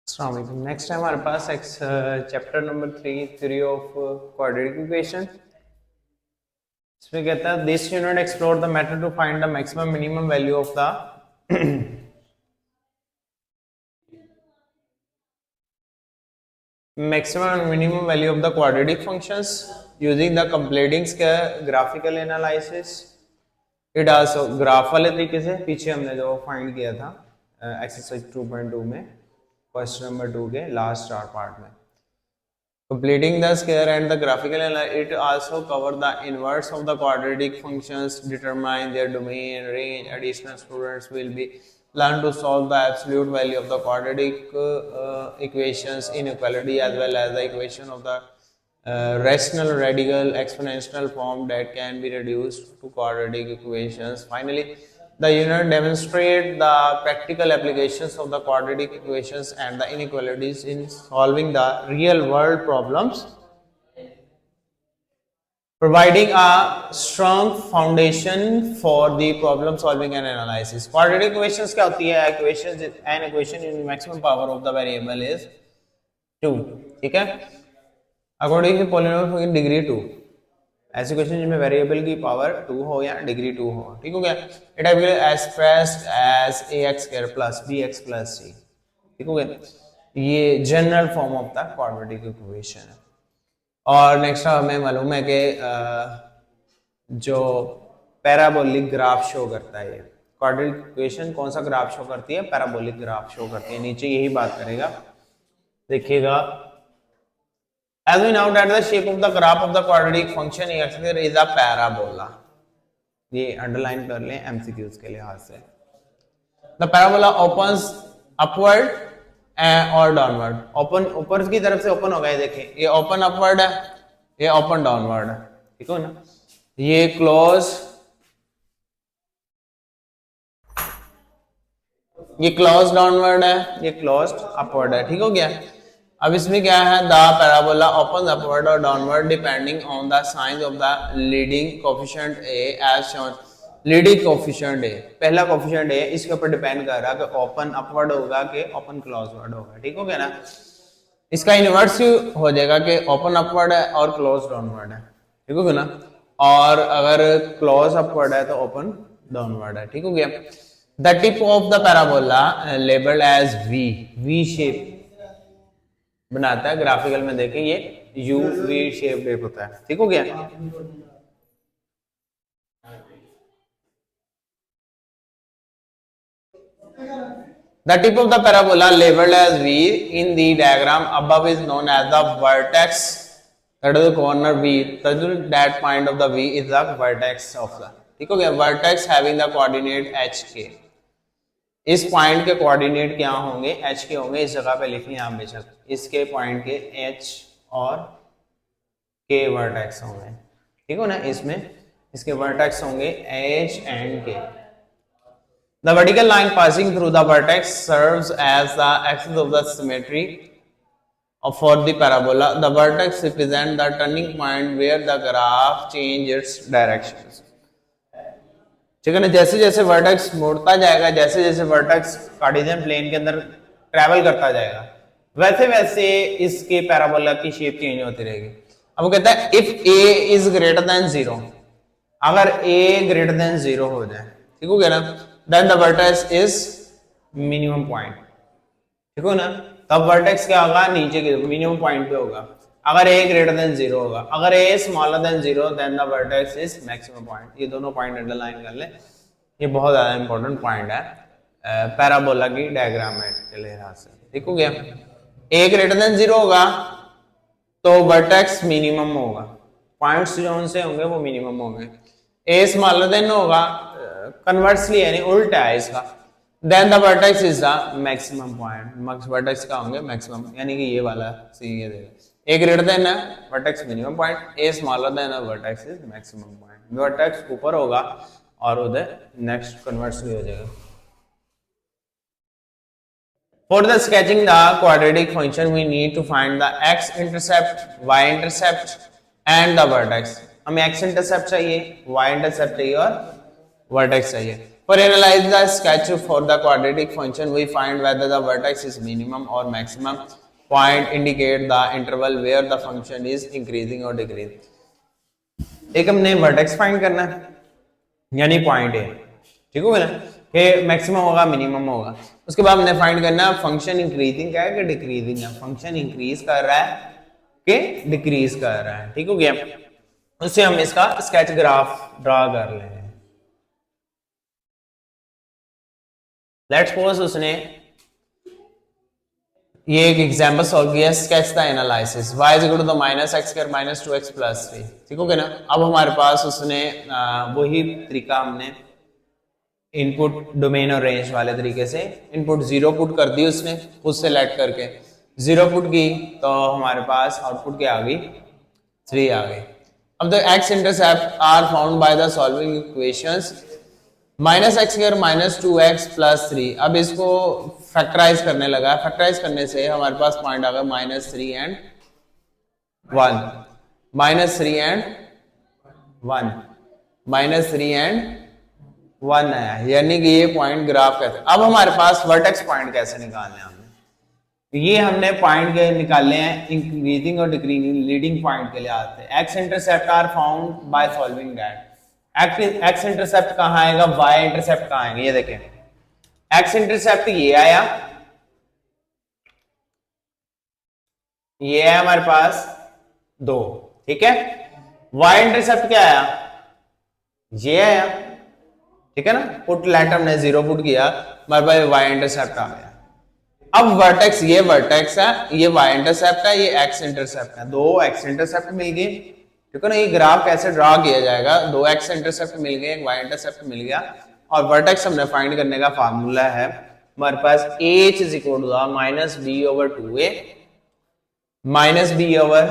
Next है हमारे पास chapter number 3 theory of quadratic equation. इसमें कहता है this unit explore the method to find the maximum minimum value of the maximum and minimum value of the quadratic functions using the completing graphical analysis. It also graph वाले तरीके से पीछे हमने जो find किया था एक्सरसाइज 2.2 में question number 2 के लास्ट 4 पार्ट में completing the square and the graphical analysis. It also cover the inverse of the quadratic functions, determine their domain, range. Additional students will be learn to solve the absolute value of the quadratic equations inequality as well as the equation of the rational radical exponential form that can be reduced to quadratic equations. Finally, the unit demonstrate the practical applications of the quadratic equations and the inequalities in solving the real world problems, providing a strong foundation for the problem solving and analysis. Quadratic equations क्या होती है? Equations, an equation in maximum power of the variable is 2. ठीक है? According to polynomial function degree 2. ऐसी equation जिसमें variable की power 2 हो या डिग्री 2 हो, ठीक हो गया? It have expressed as ax square plus bx plus c, ठीक हो गया? ये general form of the quadratic equation है। और नेक्स्ट हमें मालूम है कि जो पैराबोलिक ग्राफ शो करता है, क्वाड्रेटिक इक्वेशन कौन सा ग्राफ शो करती है? पैराबोलिक ग्राफ शो करती है। नीचे यही बात करेगा, देखिएगा। As we know that the shape of the graph of the quadratic function x is a parabola. ये अंडरलाइन कर लें MCQs के लिहाज से। The parabola opens upward और डाउनवर्ड। ओपन ऊपर की तरफ से ओपन होगा, ये देखें, ये ओपन अपवर्ड है, ये ओपन डाउनवर्ड है, ठीक हो ना? ये क्लोज, ये क्लोज डाउनवर्ड है, ये क्लोज अपवर्ड है, ठीक हो गया? अब इसमें क्या है? द पैराबोला ओपन अपवर्ड और downward depending on the size of the leading coefficient a as shown. Leading coefficient a, पहला कोफिशिएंट ए, इसके ऊपर डिपेंड कर रहा है कि ओपन अपवर्ड होगा कि ओपन क्लोजवर्ड होगा, ठीक हो गया ना? इसका इनवर्स हो जाएगा कि ओपन अपवर्ड है और क्लोज डाउनवर्ड है, ठीक हो गया ना? और अगर क्लोज अपवर्ड है तो ओपन डाउनवर्ड है, ठीक हो गया? The tip of the parabola labeled as V shape बनाता है। ग्राफिकल में देखें, ये यू वी शेप होता है, ठीक हो गया? The tip of the parabola labeled as V in the diagram above is known as the vertex. That is the corner V. That point of the V is the vertex of the, ठीक हो गया? Vertex having the coordinate HK. इस point के coordinate क्या होंगे? h के होंगे। इस जगह पे लिख लें आप बेशक, इसके पॉइंट के h और k वर्टेक्स होंगे, ठीक हो ना? इसमें इसके वर्टेक्स होंगे h and k. The vertical line passing through the vertex serves as the axis of the symmetry for the parabola. The vertex represents the turning point where the graph changes its directions. ठीक है ना? जैसे जैसे vertex मुड़ता जाएगा, जैसे जैसे vertex Cartesian plane के अंदर ट्रैवल करता जाएगा, वैसे वैसे इसके पैराबोला की शेप चेंज होती रहेगी। अब वो कहता है if a is greater than 0, अगर a ग्रेटर देन 0 हो जाए, ठीक हो गया ना? Then the vertex is minimum point, ठीक हो ना? तब वर्टेक्स क्या होगा? नीचे के मिनिमम पॉइंट पे होगा। अगर a ग्रेटर देन 0 होगा, अगर a smaller than 0 then the vertex is maximum point. ये दोनों पॉइंट अंडरलाइन कर ले, ये बहुत ज्यादा इंपॉर्टेंट पॉइंट है पैराबोला की डायग्राम के लिहाज से, ठीक हो गया? a ग्रेटर देन 0 होगा तो वर्टेक्स मिनिमम होगा, पॉइंट्स जो उनसे होंगे वो मिनिमम होंगे। a स्मॉलर देन होगा, कन्वर्सली यानी उल्टा है इसका, then the vertex is the maximum point. Vertex का होंगे मैक्सिमम, यानी कि ये वाला सी ये देगा, a ग्रेटर देन है vertex minimum point, a smaller than है vertex is maximum point. Vertex ऊपर होगा और उधर नेक्स्ट कन्वर्सली हो जाएगा। For the sketching the quadratic function we need to find the x intercept, y intercept and the vertex. हमें x intercept चाहिए, y intercept चाहिए और vertex चाहिए। For analyze the sketch for the quadratic function, we find whether the vertex is minimum or maximum. Point indicate the interval where the function is increasing or decreasing. एक हमने vertex find करना है यानी point है, ठीक हो गया ना, कि मैक्सिमम होगा मिनिमम होगा। उसके बाद हमने फाइंड करना है फंक्शन इंक्रीजिंग का है कि डिक्रीजिंग है, फंक्शन इंक्रीज कर रहा है कि डिक्रीज कर रहा है, ठीक हो गया। उससे हम इसका स्केच ग्राफ ड्रा कर लें। लेट्स सपोज उसने ये एक एग्जांपल सॉल्व किया, sketch the analysis y is equal to the minus x square minus 2x plus 3, ठीक हो गया ना। अब हमारे पास उसने वही तरीका हमने इनपुट डोमेन और रेंज वाले तरीके से इनपुट 0 पुट कर दी उसने खुद सेलेक्ट करके 0 पुट की तो हमारे पास आउटपुट क्या आ गई 3 आ गई। अब the x intercept are found by the solving equations minus x square minus 2x plus 3। अब इसको फैक्टराइज करने लगा, फैक्टराइज करने से हमारे पास पॉइंट आ गया minus 3 and 1, minus 3 and 1, minus 3 and 1 आया, यानी कि ये पॉइंट ग्राफ कैसे। अब हमारे पास वर्टेक्स पॉइंट कैसे निकालने हैं हमने, ये हमने पॉइंट के निकालने हैं इंक्रीजिंग और डिक्रीजिंग लीडिंग पॉइंट के लिए आते हैं। X intercept are found by solving that. X intercept कहाँ आएगा, वाई इंटरसेप्ट कहाँ आएगा, ये देखें एक्स इंटरसेप्ट ये आया, ये है हमारे पास 2, ठीक है। वाई इंटरसेप्ट क्या आया, ये आया, ठीक है ना। पुट लेट हमने 0 पुट किया, हमारे पास वाई इंटरसेप्ट आ गया। अब वर्टेक्स, ये वर्टेक्स है, ये वाई इंटरसेप्ट है, ये एक्स इंटरसेप्ट है, 2 एक्स इंटरसेप्ट मिल गए, ठीक है ना। ये ग्राफ कैसे ड्रा किया जाएगा, 2 एक्स इंटरसेप्ट मिल गए, एक वाई इंटरसेप्ट मिल गया, और वर्टेक्स हमने फाइंड करने का फार्मूला है हमारे पास h is equal to minus b over 2a, minus b over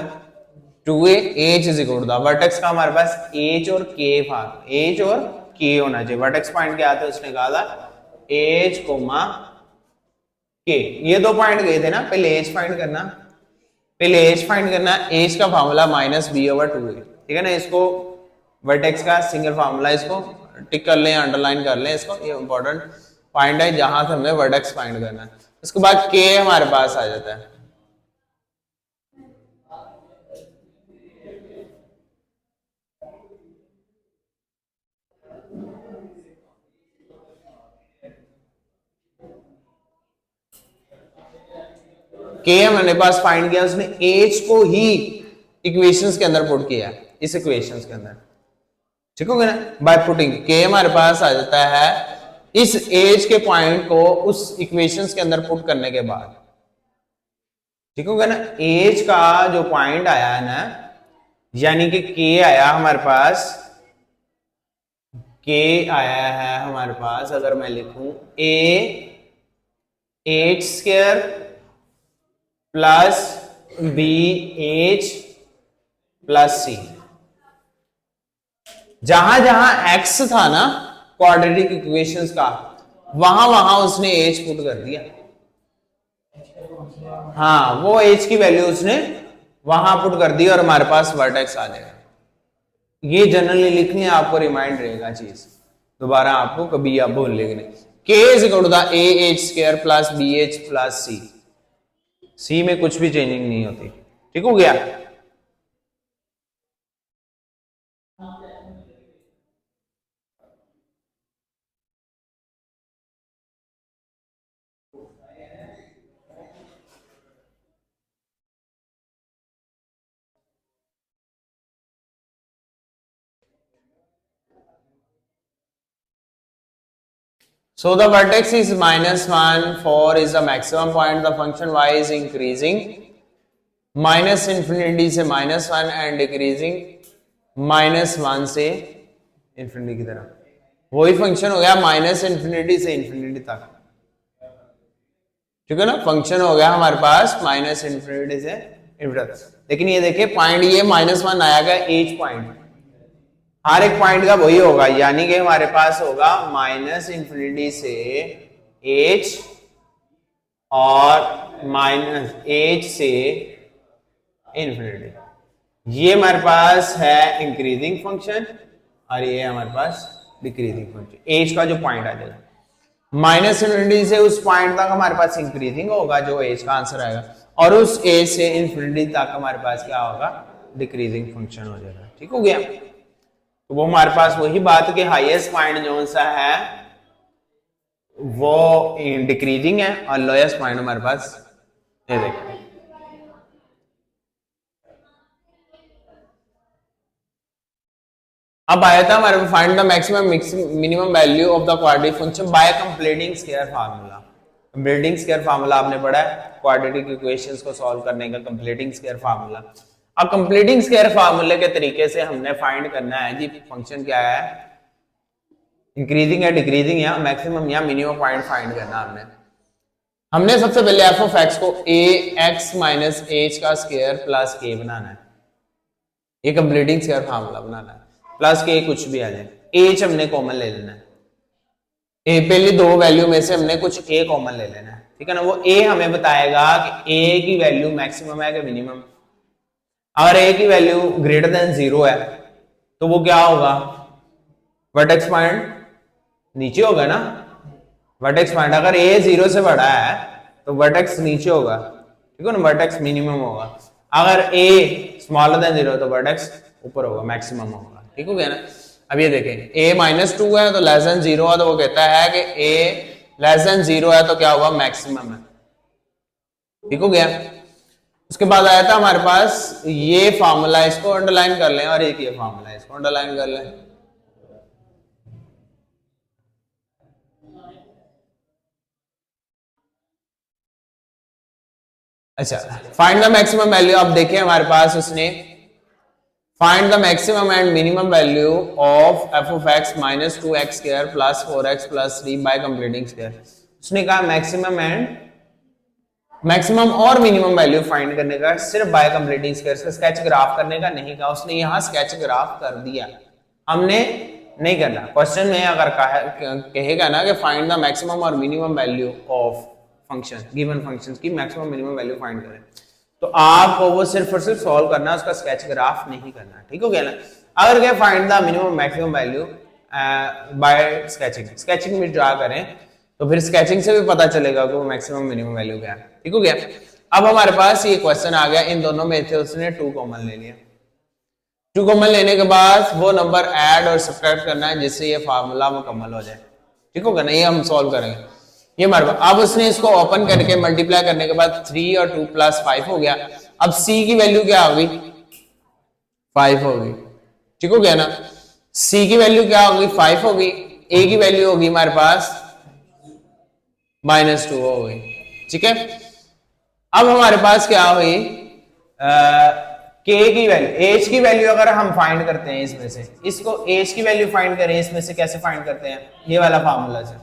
2a, h is equal to vertex का हमारे पास h और k फार्म, h और k होना चाहिए। वर्टेक्स पॉइंट क्या था उसने कहा था h कोमा k, ये 2 पॉइंट गए थे ना, पहले h फाइंड करना, पहले h फाइंड करना, h का formula minus b over 2a, ठीक है ना। इसको वर्टेक्स का सिंगल फार्मूला, इसको टिक कर लें, अंडरलाइन कर लें इसको, ये इंपॉर्टेंट पॉइंट है जहां से हमें वर्टेक्स फाइंड करना है। उसके बाद k हमारे पास आ जाता है, k हमारे पास फाइंड किया, उसने h को ही इक्वेशंस के अंदर पुट किया, इस इक्वेशंस के अंदर, ठीक हो गया ना। बाय पुटिंग k हमारे पास आ जाता है इस एज के पॉइंट को उस इक्वेशंस के अंदर पुट करने के बाद, ठीक हो गया ना। एज का जो पॉइंट आया है ना, यानी कि k आया हमारे पास, k आया है हमारे पास, अगर मैं लिखूं a h square plus b h plus c, जहां जहां x था ना क्वाड्रेटिक इक्वेशंस का, वहां वहां उसने h पुट कर दिया, हाँ वो h की वैल्यू उसने वहां पुट कर दी और हमारे पास वर्टेक्स आ जाएगा। ये जनरली लिखनी है आपको, रिमाइंड रहेगा चीज, दोबारा आपको कभी आप भूल लेंगे नहीं। k is equal to the a h square plus b h plus c, c में कुछ भी चेंजिंग नहीं होती, ठीक हो गया। So the vertex is -1, 4 is the maximum point, the function y is increasing minus infinity से -1 एंड डिक्रीजिंग -1 से इंफिनिटी की तरफ, वही फंक्शन हो गया माइनस इंफिनिटी से इंफिनिटी तक, ठीक है ना। फंक्शन हो गया हमारे पास माइनस इंफिनिटी से इंफिनिटी, लेकिन ये देखिए पॉइंट ये -1 आएगा, एज पॉइंट हर एक पॉइंट का वही होगा, यानी कि हमारे पास होगा माइनस इंफिनिटी से h और माइनस h से इंफिनिटी। ये हमारे पास है इंक्रीजिंग फंक्शन और ये हमारे पास डिक्रीजिंग फंक्शन, एज का जो पॉइंट आ जाएगा माइनस इन्फिनिटी से उस पॉइंट तक हमारे पास इंक्रीजिंग होगा जो एज का आंसर आएगा, और उस एज से इन्फिनिटी तक हमारे पास क्या होगा, डिक्रीजिंग फंक्शन हो जाएगा। ठीक हो गया। तो वो हमारे पास वही बात कि हाईएस्ट पॉइंट जो सा है वो डिक्रीजिंग है और लोएस्ट पॉइंट हमारे पास ये देखो। अब आया था हमारे find the maximum minimum value of the quadratic function by completing square formula. Completing square formula आपने पढ़ा है, क्वाड्रेटिक इक्वेशंस को सॉल्व करने का कंप्लीटिंग स्क्वायर फार्मूला। अब कंप्लीटिंग स्क्वायर फार्मूले के तरीके से हमने फाइंड करना है जी फंक्शन क्या है, इंक्रीजिंग या डिक्रीजिंग या मैक्सिमम या मिनिमम पॉइंट फाइंड करना हमने सबसे पहले एफ ऑफ एक्स को ए एक्स माइनस एच का स्क्वायर प्लस के बनाना है, ये कंप्लीटिंग स्क्वायर फार्मूला बनाना है, प्लस के कुछ भी आ जाए, एच हमने कॉमन ले लेना है, ए पहली दो वैल्यू में से हमने कुछ ए कॉमन ले लेना है, ठीक है ना। वो ए हमें बताएगा कि ए की वैल्यू मैक्सिमम है कि मिनिमम। अगर ए की वैल्यू ग्रेटर देन 0 है तो वो क्या होगा, वर्टेक्स पॉइंट नीचे होगा ना, वर्टेक्स पॉइंट अगर ए 0 से बड़ा है तो वर्टेक्स नीचे होगा, ठीक है ना, वर्टेक्स मिनिमम होगा। अगर ए स्मॉलर देन 0 तो वर्टेक्स ऊपर होगा, मैक्सिमम होगा, ठीक हो गया ना। अब ये देखें a -2 है तो लेस देन 0 है, तो वो कहता है कि a लेस देन 0 है तो क्या हुआ, मैक्सिमम है, ठीक हो गया। उसके बाद आया था हमारे पास ये फार्मूला, इसको अंडरलाइन कर लें, और एक ये फार्मूला इसको अंडरलाइन कर लें। अच्छा, फाइंड द मैक्सिमम वैल्यू। अब देखें हमारे पास उसने find the maximum and minimum value of F of x minus 2x square plus 4x plus 3 bye completing square. उसने कहा मैक्सिमम और मिनिमम वैल्यू फाइंड करने का सिर्फ bye completing square, sketch graph करने का नहीं कहा उसने, यहाँ स्केच ग्राफ कर दिया, हमने नहीं करना। क्वेश्चन में अगर कहेगा ना कि फाइंड द मैक्सिमम और minimum value of function, given function की मैक्सिमम मिनिमम वैल्यू फाइंड करें, तो आपको वो सिर्फ और सिर्फ सॉल्व करना, उसका स्केच ग्राफ नहीं करना, ठीक हो गया ना। अगर क्या find the minimum maximum value by sketching, sketching में ड्रा करें तो फिर स्केचिंग से भी पता चलेगा कि वो मैक्सिमम मिनिमम वैल्यू क्या है, ठीक हो गया। अब हमारे पास ये क्वेश्चन आ गया, इन दोनों में से उसने 2 कॉमन ले लिया। 2 कॉमन लेने के बाद वो नंबर ऐड और सब्ट्रैक्ट करना है जिससे ये फार्मूला मुकम्मल हो जाए, ठीक होगा ना। ये हम सॉल्व करेंगे, ये हमारे पास। अब उसने इसको ओपन करके मल्टीप्लाई करने के बाद 3 और 2 प्लस 5 हो गया। अब c की वैल्यू क्या होगी, 5 होगी, ठीक हो गया ना। c की वैल्यू क्या होगी, 5 होगी। a की वैल्यू होगी हमारे पास -2 होगी, ठीक है। अब हमारे पास क्या हुई, k की वैल्यू, h की वैल्यू अगर हम फाइंड करते हैं इसमें से, इसको h की वैल्यू फाइंड करें इसमें से, कैसे फाइंड करते हैं, ये वाला फार्मूला से,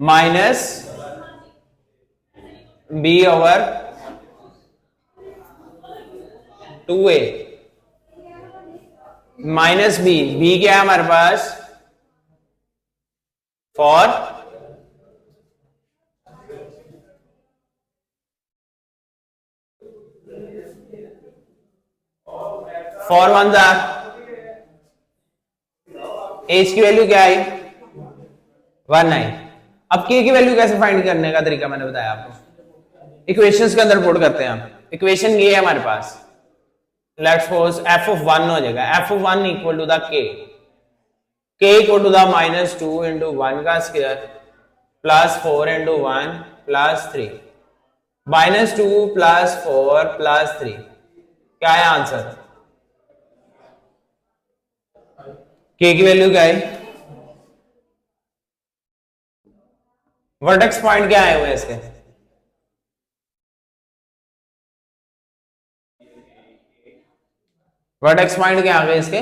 minus b over 2a minus b क्या है हमारे पास, फॉर वन जा, h की वैल्यू क्या आई, 1 आई। अब k की वैल्यू कैसे फाइंड करने का तरीका मैंने बताया आपको, इक्वेशंस के अंदर पुट करते हैं हम। इक्वेशन ये है हमारे पास, लेट्स सपोज f ऑफ 1 हो जाएगा, f of 1 equal to the k equal to the -2 into 1 का square plus 4 into 1 plus 3, -2 plus 4 plus 3, क्या है आंसर, k की वैल्यू क्या है, वर्टेक्स पॉइंट क्या आए हुए हैं इसके, वर्टेक्स पॉइंट क्या आ गए इसके,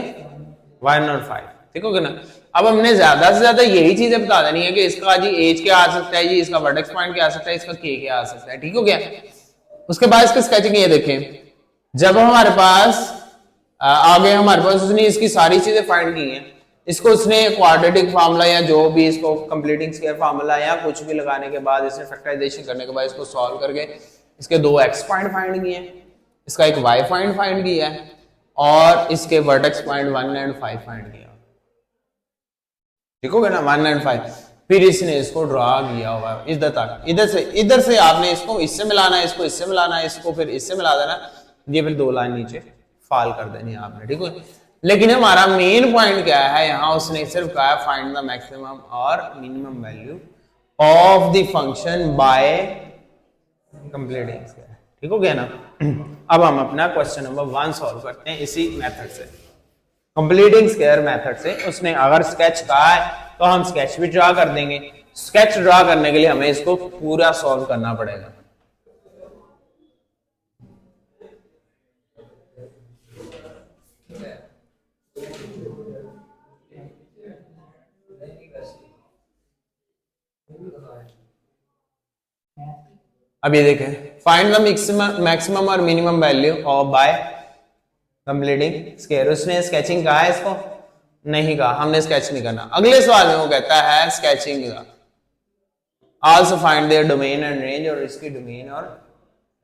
1 और 5, ठीक हो गया ना। अब हमने ज्यादा से ज्यादा यही चीजें बता देनी है कि इसका जी एज क्या आ सकता है, जी इसका वर्टेक्स पॉइंट क्या आ सकता है, इसका के क्या आ सकता है, ठीक हो गया। उसके बाद इसका स्केचिंग ये देखें, जब हमारे पास आगे हमारे पास उसने इसकी सारी चीजें फाइंड की हैं, इसको उसने क्वाड्रेटिक फार्मूला या जो भी इसको कंप्लीटिंग स्क्वायर फार्मूला या कुछ भी लगाने के बाद, इसने फैक्टराइजेशन करने के बाद इसको सॉल्व करके इसके 2 x पॉइंट फाइंड किए हैं, इसका एक y पॉइंट फाइंड किया है और इसके वर्टेक्स पॉइंट 1 और 5 फाइंड किया। ठीक हो गया ना 1 एंड 5। फिर इसने इसको ड्रॉ किया हुआ इधर तक, इधर से आपने इसको इससे मिलाना है, इसको इससे मिलाना है, इसको फिर इससे मिला देना, ये फिर 2 लाइन नीचे फॉल कर देनी है आपने, ठीक है। लेकिन हमारा मेन पॉइंट क्या है, यहाँ उसने सिर्फ कहा फाइंड द मैक्सिमम और minimum value of the function by completing square, ठीक हो गया ना। अब हम अपना क्वेश्चन नंबर 1 सॉल्व करते हैं इसी मेथड से, कंप्लीटिंग स्क्वायर मेथड से। उसने अगर स्केच कहा है तो हम स्केच भी ड्रा कर देंगे। स्केच ड्रा करने के लिए हमें इसको पूरा सॉल्व करना पड़ेगा। अब ये देखें, फाइंड द मैक्सिमम और minimum value of bye completing square. उसने स्केचिंग कहा है, इसको नहीं कहा, हमने स्केच नहीं करना। अगले सवाल में वो कहता है स्केचिंग का also find there domain and range, और इसकी डोमेन और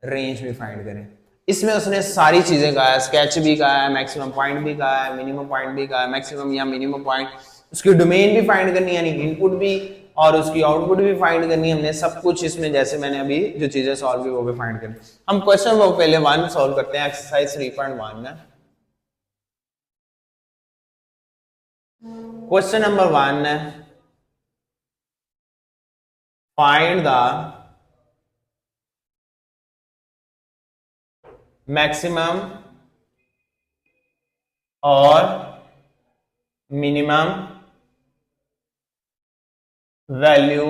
रेंज भी फाइंड करें। इसमें उसने सारी चीजें कहा है, स्केच भी कहा है, मैक्सिमम पॉइंट भी कहा है, मिनिमम पॉइंट भी कहा है, मैक्सिमम या मिनिमम पॉइंट, उसकी डोमेन भी फाइंड करनी है यानी इनपुट भी, और उसकी आउटपुट भी फाइंड करनी है। हमने सब कुछ इसमें, जैसे मैंने अभी जो चीजें सॉल्व की वो भी फाइंड करनी। हम क्वेश्चन वो पहले 1 सॉल्व करते हैं, एक्सरसाइज 3.1 में। क्वेश्चन नंबर 1 है, फाइंड द मैक्सिमम और minimum value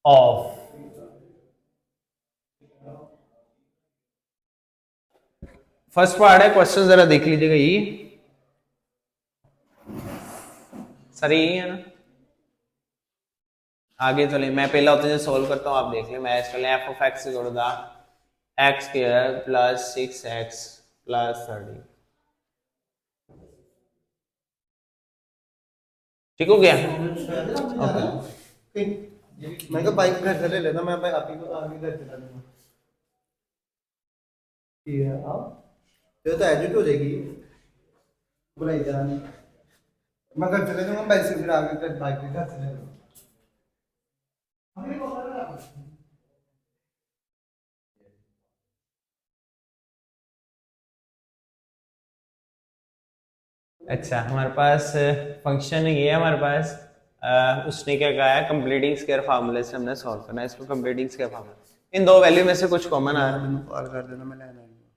of first part है क्वेश्चन, जरा देख लीजिएगा। ये सर यही है ना, आगे चले। मैं पहला होते सोल्व करता हूं, आप देख लें। मैं इसके लिए एफ ऑफ एक्स जोड़ दा x square plus 6x plus 30, ठीक हो गया। ओके, मैं तो बाइक घर से ले लेता, मैं आप ही को आगे घर चला लूंगा। ठीक है, आप ये तो एडिट हो जाएगी, बुलाई जानी। मैं घर चले जाऊंगा, बाइक से फिर आगे घर बाइक के घर चले जाऊंगा। अच्छा हमारे पास फंक्शन ये है हमारे पास। उसने क्या कहा है, कंप्लीटिंग स्क्वायर फार्मूले से हमने सॉल्व करना है इसको। कंप्लीटिंग स्क्वायर फार्मूला, इन दो वैल्यू में से कुछ कॉमन आ रहा है, मैंने कॉल कर देना, मैं लेना आऊंगा।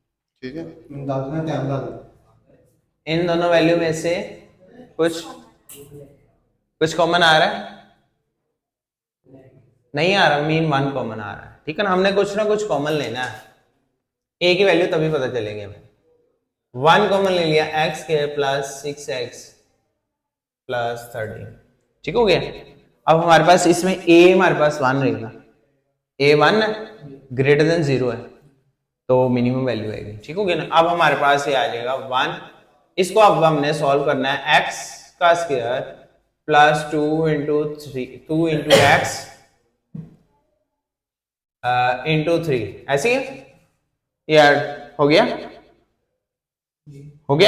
ठीक है, मैं डाल दूंगा, टाइम डाल दूंगा। इन दोनों वैल्यू में से कुछ कॉमन आ रहा है, नहीं आ रहा, मीन 1 कॉमन आ रहा है, ठीक है ना। हमने कुछ ना कुछ कॉमन लेना है, ए की वैल्यू तभी पता चलेगी हमें। 1 कॉमन ले लिया, x square plus 6x plus 30, ठीक हो गया। अब हमारे पास इसमें a हमारे पास 1 रहेगा, a 1 ग्रेटर देन 0 है तो मिनिमम वैल्यू आएगी, ठीक हो गया ना। अब हमारे पास ये आ जाएगा 1, इसको अब हमने सॉल्व करना है, x का square plus 2 into x into 3, ऐसे ही यार हो गया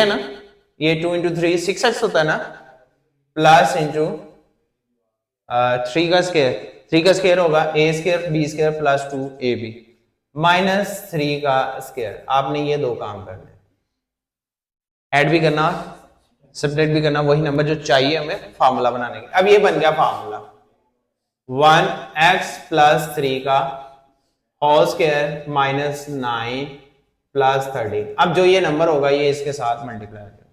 ना। ये 2 इंटू 3 6x होता है ना, प्लस इंटू 3 का स्क्वायर होगा a square b square plus 2ab minus 3 का स्क्वायर। आपने ये दो काम करने, ऐड भी करना सब्ट्रैक्ट भी करना, वही नंबर जो चाहिए हमें फार्मूला बनाने के। अब ये बन गया फार्मूला 1x प्लस 3 का होल स्क्वायर माइनस 9 प्लस 30। अब जो ये नंबर होगा ये इसके साथ मल्टीप्लाई होगा,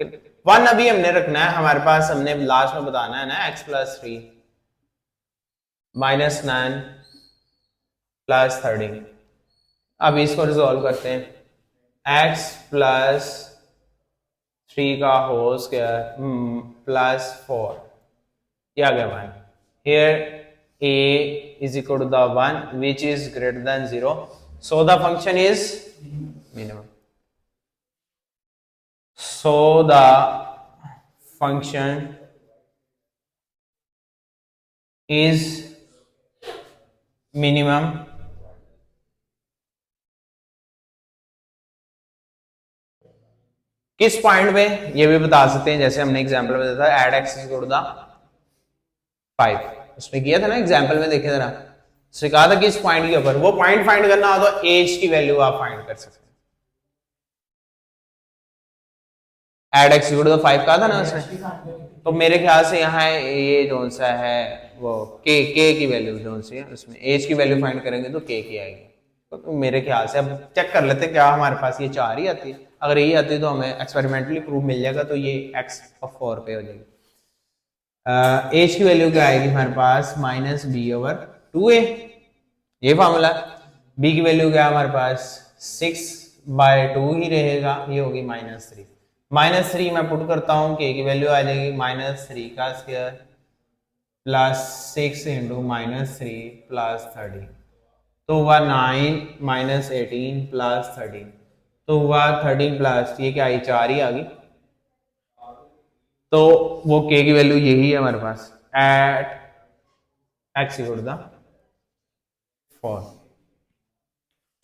ठीक है। 1 अभी हमने रखना है हमारे पास, हमने लास्ट में बताना है ना x प्लस 3 माइनस 9 प्लस 30। अब इसको रिजोल्व करते हैं, x प्लस 3 का होल स्क्वायर प्लस 4, ये आ गया 1। Here a is equal to the 1 which is greater than 0, so the function is minimum. So the function is minimum किस पॉइंट पे ये भी बता सकते हैं, जैसे हमने एग्जांपल में बताया था, ऐड एक्स इक्वल टू 5, उसमें किया था ना एग्जांपल में, देखे जरा, उसने कहा था कि इस पॉइंट के ऊपर वो पॉइंट फाइंड करना हो तो एज की वैल्यू आप फाइंड कर सकते हैं। ऐड एक्स इक्वल टू 5 कहा था ना उसने, तो मेरे ख्याल से यहाँ ये जो सा है वो के की वैल्यू जो सी है, उसमें एज की वैल्यू फाइंड करेंगे तो के की आएगी। तो मेरे ख्याल से अब चेक कर लेते हैं क्या हमारे पास ये 4 ही आती है। अगर यही आती है तो हमें एक्सपेरिमेंटली प्रूफ मिल जाएगा, तो ये एक्स ऑफ 4 पे हो जाएगी। एज की वैल्यू क्या आएगी हमारे पास, माइनस बी ओवर 2a, ये फॉर्मूला। बी की वैल्यू क्या है हमारे पास, 6/2 ही रहेगा, ये होगी -3। -3 मैं पुट करता हूँ, के की वैल्यू आ जाएगी -3 का स्क्वायर प्लस 6 इंटू -3 प्लस 30, तो हुआ 9 माइनस 18 प्लस 13, तो हुआ 13 प्लस ये क्या आई, 4 ही आ गई। तो वो के की वैल्यू यही है हमारे पास, एट एक्स इक्वल टू 4।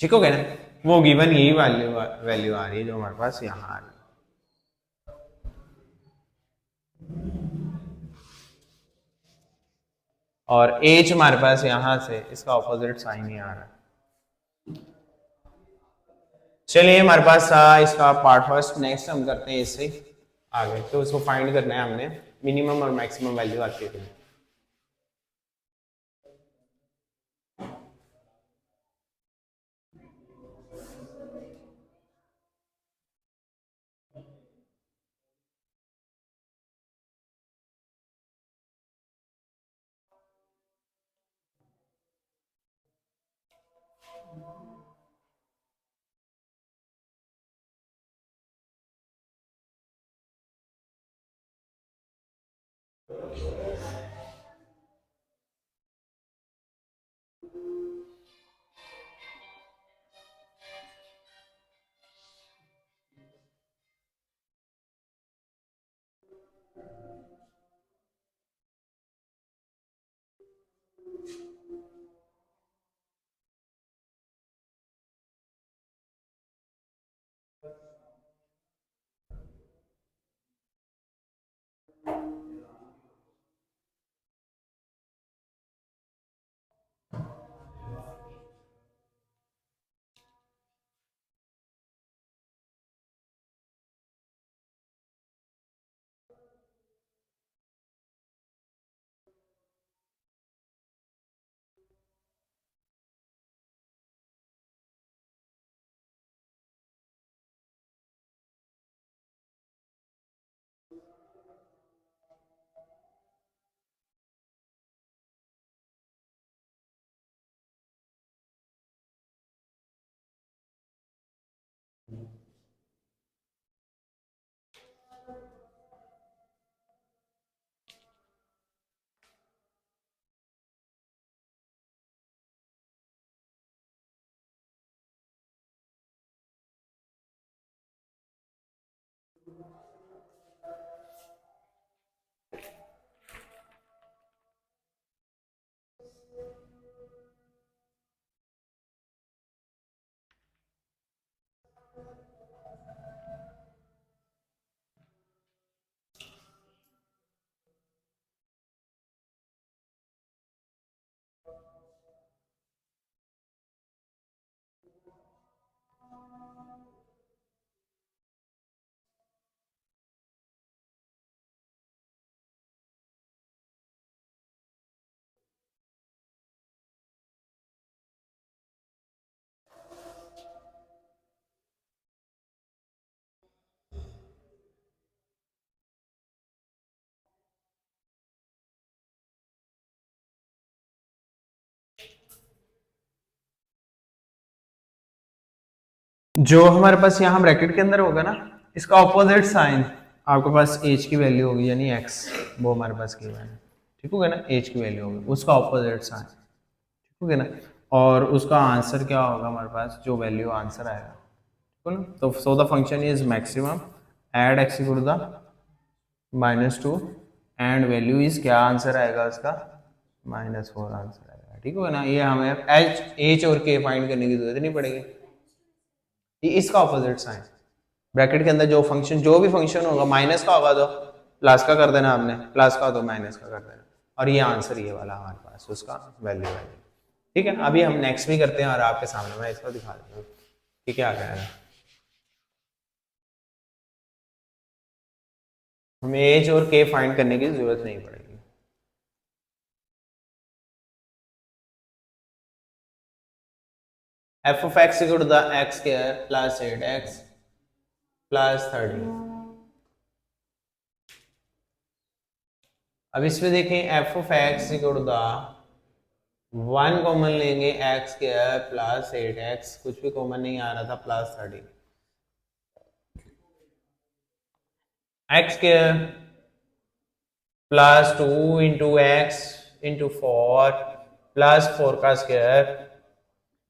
ठीक हो गया ना, वो गिवन यही वैल्यू आ रही है जो हमारे पास यहाँ आ रही है। और एच हमारे पास यहां से इसका ऑपोजिट साइन ही आ रहा है। चलिए हमारे पास इसका पार्ट फर्स्ट, नेक्स्ट हम करते हैं इससे आगे। तो इसको फाइंड करना है हमने, मिनिमम और मैक्सिमम वैल्यू आती है। जो हमारे पास यहाँ ब्रैकेट के अंदर होगा ना, इसका ऑपोजिट साइन आपके पास एच की वैल्यू होगी, यानी एक्स, वो हमारे पास की वैल्यू, ठीक हो गया ना, एच की वैल्यू होगी, उसका ऑपोजिट साइन, ठीक हो गया ना। और उसका आंसर क्या होगा हमारे पास, जो वैल्यू आंसर आएगा, ठीक है ना। तो so the function is maximum at x equal to -2 and value is, क्या आंसर आएगा उसका, -4 आंसर आएगा, ठीक हो ना। ये हमें एच और के फाइंड करने की जरूरत नहीं पड़ेगी, ये इसका ऑपोजिट साइन, ब्रैकेट के अंदर जो फंक्शन, जो भी फंक्शन होगा, माइनस का होगा तो प्लस का कर देना आपने, प्लस का तो माइनस का कर देना, और ये आंसर ये वाला हमारे पास उसका वैल्यू है। ठीक है, अभी हम नेक्स्ट भी करते हैं और आपके सामने मैं इसको दिखा देता हूँ कि क्या कहेगा। हमें एज और के फाइंड करने की जरूरत नहीं पड़ेगी। F of x equal to the x square plus 8x plus 30। अब इसमें देखें f of x equal to the 1 common लेंगे, एक्स स्क्वायर प्लस 8x, कुछ भी कॉमन नहीं आ रहा था, plus 30। X square plus 2 into x into 4 plus 4 का स्क्वायर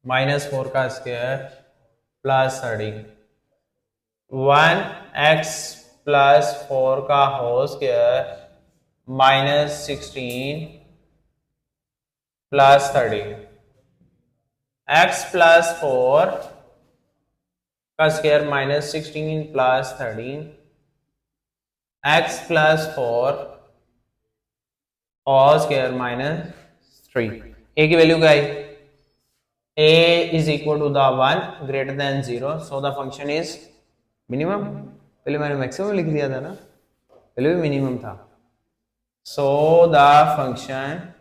माइनस 4 का स्क्वायर प्लस 30। 1x प्लस 4 का whole square minus 16 plus 30। x plus 4 का square minus 16 plus 13, x plus 4 और स्क्वायर माइनस 3। a की वैल्यू क्या आई? a is equal to the 1 greater than 0, so the function is minimum. पहले मैंने मैक्सिमम लिख दिया था ना, पहले भी मिनिमम था। So the function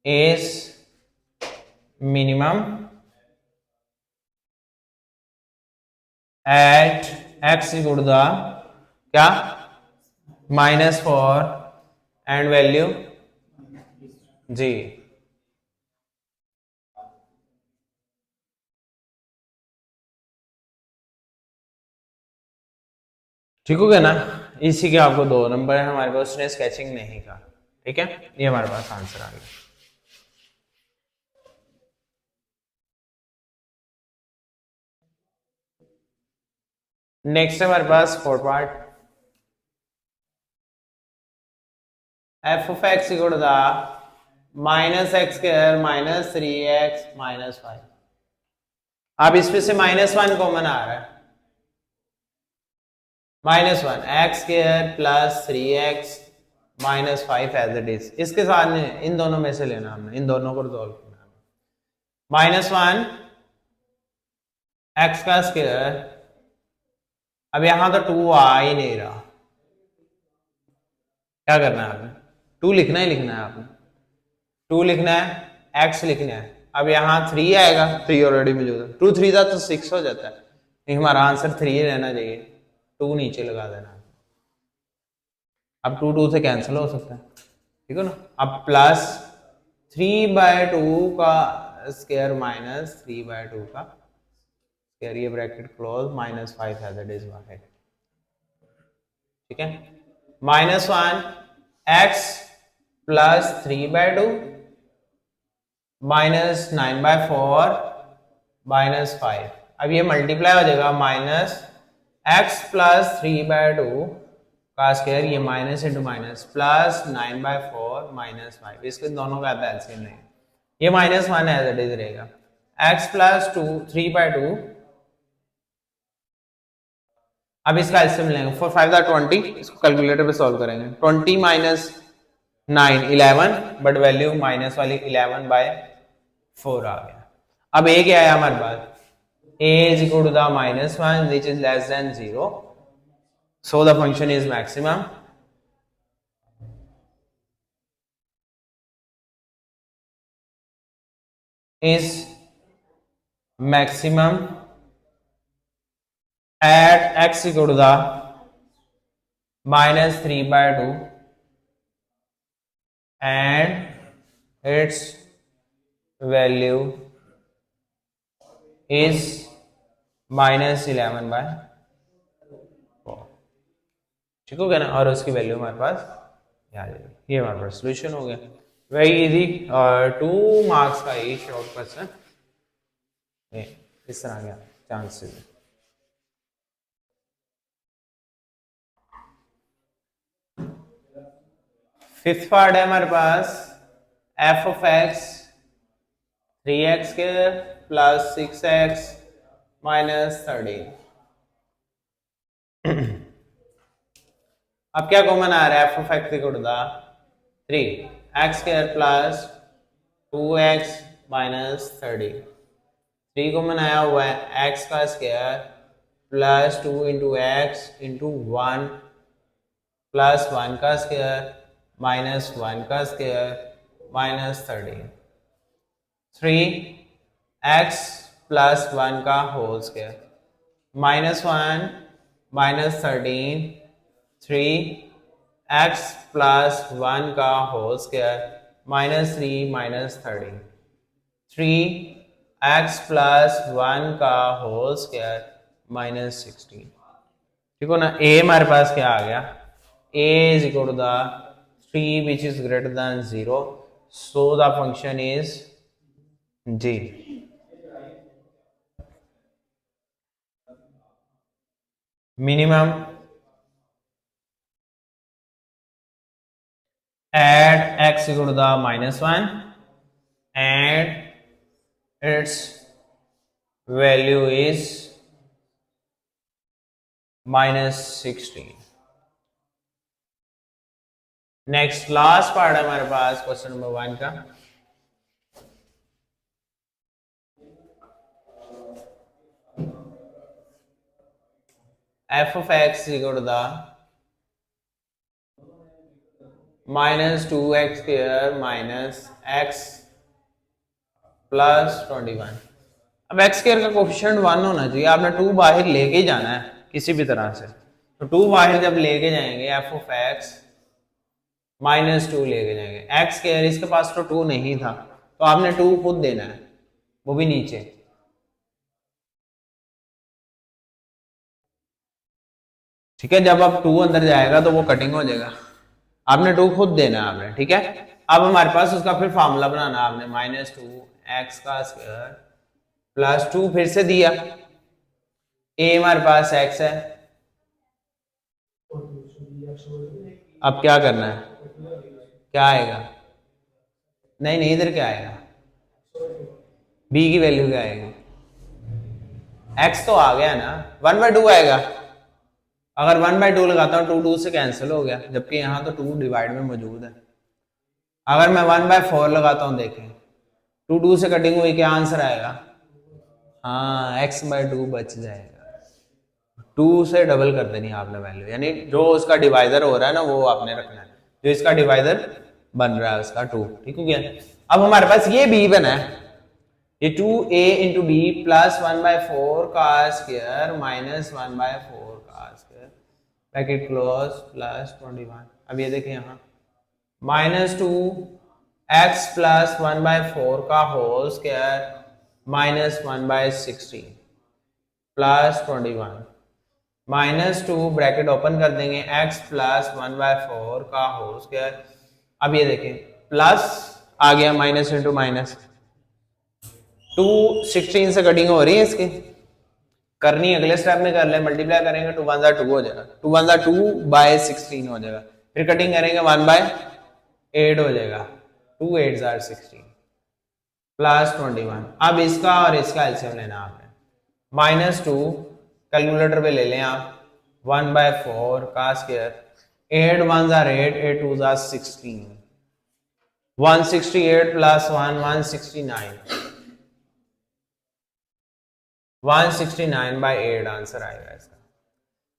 is minimum at x equal to the क्या -4 एंड वैल्यू जी। ठीक हो गया ना? इसी के आपको 2 नंबर है हमारे पास, उसने स्केचिंग नहीं का। ठीक है, ये हमारे पास आंसर आ गया। नेक्स्ट है हमारे पास 4th part. F of x equal to the minus x square minus 3x minus 5। अब इसमें से -1 कॉमन आ रहा है, -1 x square plus 3x minus 5 as it is. इसके साथ इन दोनों में से लेना हमने, इन दोनों को रिजॉल्व करना। -1 एक्स का स्क्वायर, अब यहां तो 2 आ ही नहीं रहा, क्या करना है आपने? 2 लिखना ही लिखना है आपने, 2 लिखना है, x लिखना है। अब यहाँ 3 आएगा, 3 ऑलरेडी मौजूद है, 2 3 था तो 6 हो जाता है, लेकिन हमारा आंसर 3 रहना चाहिए, 2 नीचे लगा देना। अब 2 2 से कैंसिल हो सकता है, ठीक है ना। अब प्लस 3/2 का स्क्वायर माइनस 3/2 का स्क्वायर, ये ब्रैकेट क्लोज, -5 है दैट इज वाई। ठीक है, -1 x प्लस 3/2 माइनस 9/4 माइनस 5। अब ये मल्टीप्लाई हो जाएगा, माइनस x प्लस 3/2 का स्क्वायर, ये minus into minus, plus 9/4 minus 5। इसके दोनों का एलसीएम नहीं, ये -1 एज इट इज रहेगा। x प्लस 3/2, अब इसका एलसीएम लेंगे, 4 5 20, इसको कैलकुलेटर पे सॉल्व करेंगे। 20 माइनस 9 11, बट वैल्यू माइनस वाली 11/4 आ गया। अब a क्या है हमारे पास? a is equal to the -1 which is less than 0, so the function is maximum at x equal to the -3/2 and its value is -11/4। ठीक हो गया ना, और उसकी वैल्यू हमारे पास आ जाएगी। ये हमारे पास सोल्यूशन हो गया, वेरी इजी, और 2 मार्क्स का ये शॉर्ट क्वेश्चन इस तरह गया चांसेस। फिफ्थ पार्ट है हमारे पास, F of X 3x² plus 6x minus 13। अब क्या कॉमन आ रहा है, F of x equal to 3 X square plus 2x minus 30। 3 common आया हुआ है, एक्स का square plus 2 into x into 1 plus 1 का स्क्वायर माइनस 1 का स्क्वायर माइनस 30। 3x प्लस 1 का whole square minus 1 minus 13 3x plus 1 का whole square minus 3 minus 30। 3x plus 1 का whole square minus 16। ठीक हो ना। a हमारे पास क्या आ गया, a is equal to the 3 which is greater than 0, so the function is g। minimum at x equal to the minus 1 and its value is minus 16। Next last part है हमारे पास question number 1 का। f of x equal to the minus 2x square minus x plus 21। अब x square का coefficient 1 होना चाहिए, आपने 2 बाहर लेके ही जाना है किसी भी तरह से। तो 2 बाहर जब लेके जाएंगे f of x माइनस 2 लेके जाएंगे, x स्क्वायर इसके पास तो 2 नहीं था तो आपने 2 खुद देना है, वो भी नीचे। ठीक है, जब अब 2 अंदर जाएगा तो वो कटिंग हो जाएगा, आपने 2 खुद देना है आपने। ठीक है, अब हमारे पास उसका फिर फार्मूला बनाना है आपने, माइनस 2 एक्स का स्क्वायर प्लस 2 फिर से दिया, a हमारे पास x है, अब क्या करना है, क्या आएगा, नहीं नहीं इधर क्या आएगा, b की वैल्यू क्या आएगी, x तो आ गया ना, 1/2 आएगा। अगर 1/2 लगाता हूं 2 2 से कैंसिल हो गया, जबकि यहां तो 2 डिवाइड में मौजूद है। अगर मैं 1/4 लगाता हूं, देखें 2 2 से कटिंग हुई, क्या आंसर आएगा, हाँ x/2 बच जाएगा। 2 से डबल कर देनी आपने वैल्यू, यानी जो उसका डिवाइजर हो रहा है ना वो आपने रखना है, जो इसका डिवाइजर बन रहा है उसका 2। ठीक हो गया। अब हमारे पास ये b बना है, ये 2a इंटू बी प्लस 1/4 का स्क्वायर माइनस 1/4 का स्क्वायर ब्रैकेट क्लोज प्लस 21। अब ये देखें यहाँ माइनस 2 एक्स प्लस 1/4 का whole square minus 1/16 plus 21 minus 2 bracket open कर देंगे x प्लस 1/4 का होल स्क्वायर। अब ये देखें प्लस आ गया, माइनस इंटू माइनस, 2 16 से कटिंग हो रही है इसकी, करनी अगले स्टेप में कर ले, मल्टीप्लाई करेंगे 2 1 2 हो जाएगा, 2 1 2/16 हो जाएगा, फिर कटिंग करेंगे 1/8 हो जाएगा, 2 8 16 प्लस 21। अब इसका और इसका एलसीएम लेना आपने, माइनस 2 कैलकुलेटर पे ले लें आप, 1/4 का स्क्वायर, 8 1 8 8 2 16, 168 प्लस 1 169, 169/8 आंसर आएगा इसका।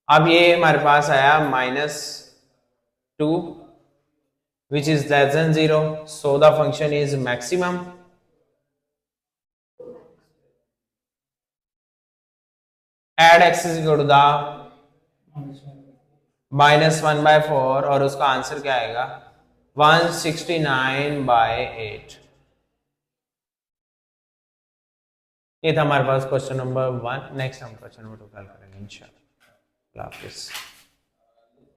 अब ये हमारे पास आया -2 which is less than 0, so the function is maximum. At x is equal to the -1/4 और उसका आंसर क्या आएगा 169/8। ये था हमारे पास क्वेश्चन नंबर 1। नेक्स्ट हम क्वेश्चन नंबर 2 करेंगे इंशाल्लाह।